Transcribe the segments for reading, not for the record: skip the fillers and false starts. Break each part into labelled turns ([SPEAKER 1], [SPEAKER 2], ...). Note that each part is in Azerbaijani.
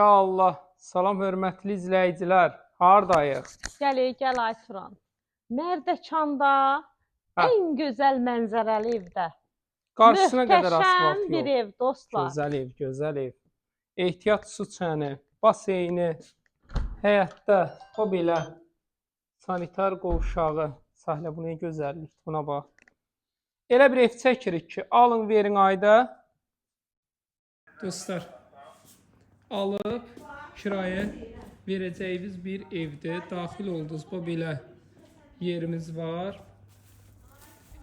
[SPEAKER 1] Ya Allah, salam hörmətli izləyicilər. Hardayıq?
[SPEAKER 2] Gəl ay Turan. Mərdəkanda
[SPEAKER 1] Hə,
[SPEAKER 2] ən gözəl mənzərəli evdə.
[SPEAKER 1] qarşısına qədər
[SPEAKER 2] Möhtəşəm
[SPEAKER 1] asfalt
[SPEAKER 2] bir
[SPEAKER 1] yox.
[SPEAKER 2] ev dostlar.
[SPEAKER 1] Gözəl ev, gözəl ev. Ehtiyat su çəni, baseyni, həyətdə o belə sanitar qovşağı. Sahlə bu nə gözəllik, buna bax. Elə bir ev çəkirik ki, alın verin ayda. Dostlar, alıb kirayə verəcəyiniz bir evdir. Daxil oldunuz, bu belə yerimiz var.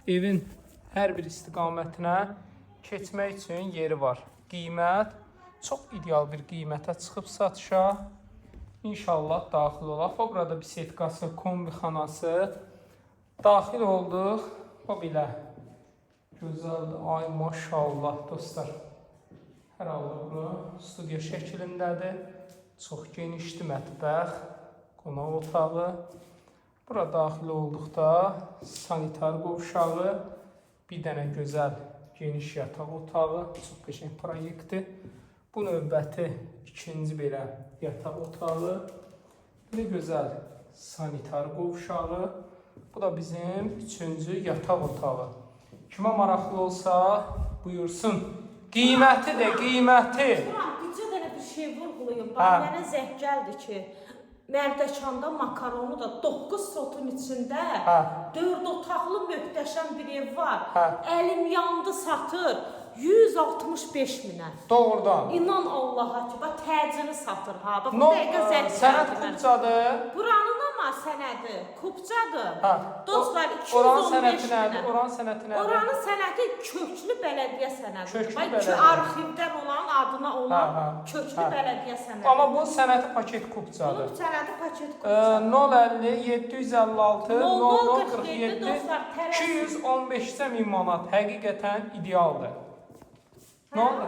[SPEAKER 1] Evin hər bir istiqamətinə keçmək üçün yeri var. Qiymət çox ideal bir qiymətə çıxıb satışa. İnşallah daxil olaq. O burada bisetkası, kombixanası. Daxil olduq. O belə gözəldir. Ay maşallah dostlar. Hər halda bura studiya şəklindədir. Çox genişdir mətbəx, qonaq otağı. Bura daxil olduqda sanitar qovşağı, bir dənə gözəl geniş yataq otağı, çox qəşəng proyektdir. Bu növbəti ikinci belə yataq otağı, bir gözəl sanitar qovşağı. Bu da bizim üçüncü yataq otağı. Kimə maraqlı olsa buyursun. Qiyməti də, qiyməti.
[SPEAKER 2] Bircə dənə bir şey vurğulayım. Bax, mənə zəng gəldi ki, Mərdəkanda makaronu da 9 sotun içində 4 otaqlı möhtəşəm bir ev var. Əlim yandı satır 165 minə.
[SPEAKER 1] Doğrudan.
[SPEAKER 2] İnan Allaha ki, bax təcili satır ha. Bax bu
[SPEAKER 1] No,
[SPEAKER 2] dəqiqə zəng
[SPEAKER 1] sənət
[SPEAKER 2] gəldi mənə.
[SPEAKER 1] kupçadır.
[SPEAKER 2] Buranın ama sənədi kupçadır. Dostlar
[SPEAKER 1] Oranın
[SPEAKER 2] 215
[SPEAKER 1] sənəti
[SPEAKER 2] minə.
[SPEAKER 1] nədir? Oranın sənəti nədir?
[SPEAKER 2] Oranın sənəti köklü bələdiyyə sənədidir.
[SPEAKER 1] Köklü
[SPEAKER 2] Bax,
[SPEAKER 1] bələdiyyə.
[SPEAKER 2] arxivdən olan, adına olan köklü bələdiyyə sənədidir.
[SPEAKER 1] Amma bu sənəti paket kupçadır.
[SPEAKER 2] Bunun sənədi paket kupçadır.
[SPEAKER 1] 050 756 0047
[SPEAKER 2] dostlar,
[SPEAKER 1] 215-ə 1000 manat həqiqətən idealdır. Nə oldu?